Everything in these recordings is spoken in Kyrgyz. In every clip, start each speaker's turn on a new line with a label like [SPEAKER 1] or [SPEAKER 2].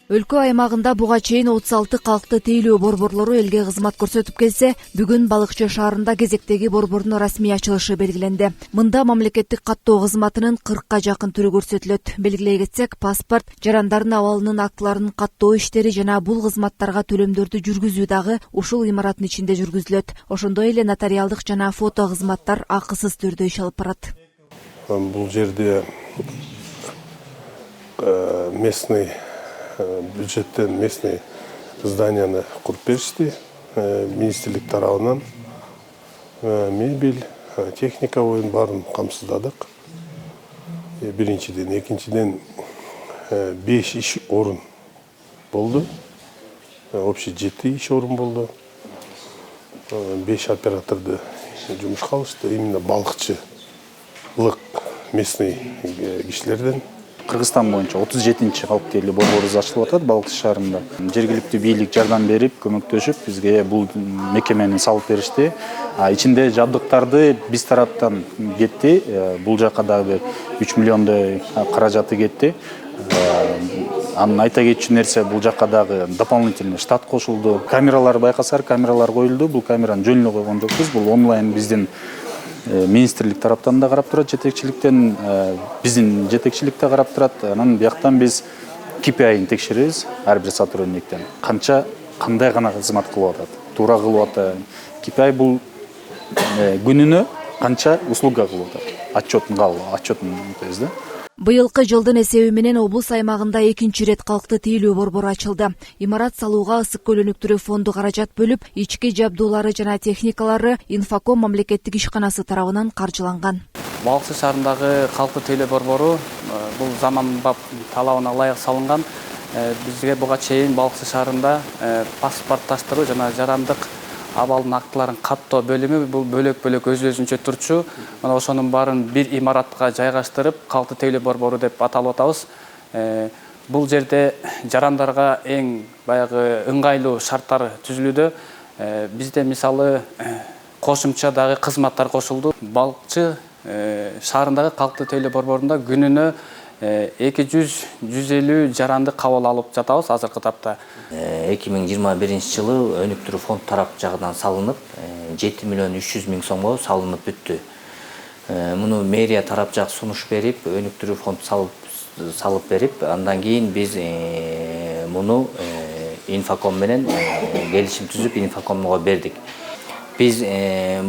[SPEAKER 1] Өлкө аймагында буга чейин 36 калкты тейлөө борборлору элге кызмат көрсөтүп келсе, бүгүн Балыкчы шаарында кезектеги борбордун расмий ачылышы белгиленди. Мында мамлекеттик каттоо кызматынын 40ка жакын түрү көрсөтүлөт. Белгилей кетсек, паспорт, жарандардын абалынын актыларын каттоо иштери жана бул кызматтарга төлөмдөрдү жүргүзүү дагы ушул имараттын ичинде жүргүзүлөт. Ошондой эле нотариалдык жана фото кызматтар акысыз түрдө иш алып барат.
[SPEAKER 2] Бул жерде местный бюджеттен местный зданияны куруп беришти. Министрлик тарабынан мебель, техника боюнча баарын камсыздадык. Биринчиден, экинчиден 5 иш орун болду. Общий 7 иш орун болду. 5 операторду жумушка алышты. Именно балыкчылык местный кишилерден.
[SPEAKER 3] Кыргызстан боюнча 37-чи калкты тейлөө борборубуз ачылып атат Балыкчы шаарында. Жергиликтүү бийлик жардам берип, көмөктөшүп, бизге бул мекемени салып беришти. Ичинде жабдыктарды биз тараптан кетти. Бул жака дагы 3 миллиондой каражаты кетти. Анын айта кетчү нерсе, бул жака дагы дополнительный штат кошулду. Камералар байкасар, камералар коюлду. Бул камераны жөн эле койгон жокпуз. Бул онлайн биздин министрлик тараптан да карап турат, жетекчиликтен биздин жетекчилик да карап турат. Анан бияктан биз KPI-ин текшеребиз ар бир сотрудниктен. Кандай гана кызмат кылып атат, туура кылып атат. KPI бул күнүнө канча услуга кылып атат. Отчетун айтабыз да.
[SPEAKER 1] Быйылкы жылдын эсеби менен облус аймагында экинчи ирет калкты тейлөө борбору ачылды. Имарат салууга ысык көлөнүктөрү фонду каражат бөлүп, ички жабдуулары жана техникалары Инфоком мамлекеттик ишканасы тарабынан каржыланган.
[SPEAKER 4] Балыкчы шаарындагы калкты тейлөө борбору бул заманбап талабына ылайык салынган. Бизге буга чейин Балыкчы шаарында паспортташтыруу жана жарандык абалдын актыларын каттоо бөлүмү бул бөлөк-бөлөк өзүнчө турчу. Мына ошонун баарын бир имаратка жайгаштырып, калкты тейлөө борбору деп аталып атабыз. Бул жерде жарандарга эң баягы ыңгайлуу шарттар түзүлүүдө. Бизде мисалы кошумча дагы кызматтар кошулду. Балыкчы шаарындагы калкты тейлөө борборунда күнүнө 200-150 жаранды кабыл алып жатабыз азыркы тапта.
[SPEAKER 5] 2021 жылы өнүктүрүү фонд тарап жагынан салынып, 7 миллион 300 миң сомго салынып бүттү. Муну мэрия тарап жак сунуш берип, өнүктүрүү фонд салып берип, андан кийин биз муну Инфоком менен келишим түзүп, Инфокомго бердик. Биз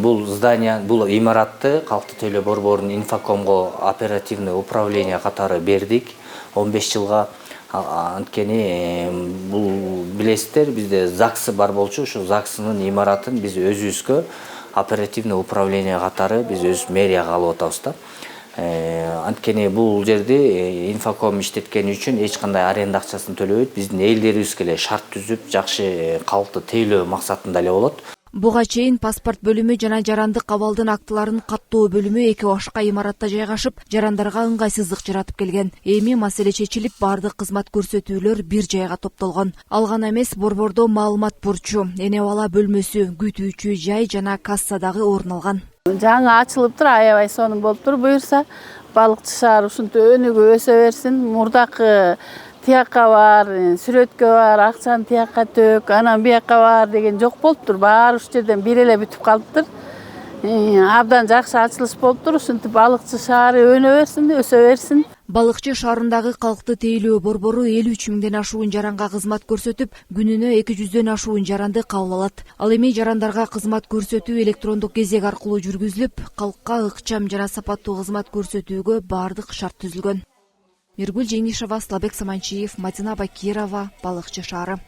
[SPEAKER 5] бул здание, бул имаратты калкты тейлөө борборунун Инфокомго оперативный управление катары бердик 15 жылга. Анткени бул билесиздер, бизде ЗАГС бар болчу, ошо ЗАГСынын имаратын биз өзүбүзгө оперативный управление катары биз өз мэрияга алып атабыз да. Анткени бул жерде Инфоком иштеткени үчүн эч кандай аренда акчасын төлөбөйт. Биздин элдерибизге эле шарт түзүп, жакшы калкты тейлөө максатында эле болот.
[SPEAKER 1] Буга чейин паспорт бөлүмү жана жарандык абалдын актыларын каттоо бөлүмү эки башка имаратта жайгашып, жарандарга ыңгайсыздык жаратып келген. Эми маселе чечилип, бардык кызмат көрсөтүүлөр бир жайга топтолгон. Ал гана эмес, борбордо маалымат бурчу, эне бала бөлмөсү, күтүүчү жай жана касса дагы орун алган.
[SPEAKER 6] Жаңы ачылыптыр, аябай сонун болуптур. Буюрса, Балыкчы шаар ушинтип өнүгүп өсө берсин. Мурдакы тияққа бар, сүрөткө бар, акчаны тияққа төк, анан бияққа бар деген жок болуптур. Баары уш жерден бир эле бүтүп калыптыр. Абдан жакшы ачылыш болуптур. Ушинтип Балыкчы шаары өнө берсин, өсө берсин.
[SPEAKER 1] Балыкчы шаарындагы калкты тейлөө борбору 53 миңден ашуун жаранга кызмат көрсөтүп, күнүнө 200дөн ашуун жаранды кабыл алат. Ал эми жарандарга кызмат көрсөтүү электрондук кезек аркылуу жүргүзүлүп, калкка ыкчам жана сапаттуу кызмат көрсөтүүгө бардык шарт түзүлгөн. Миргүл Жеңишева, Слабек Саманчиев, Мадина Бакирова, Балыкчы шаары.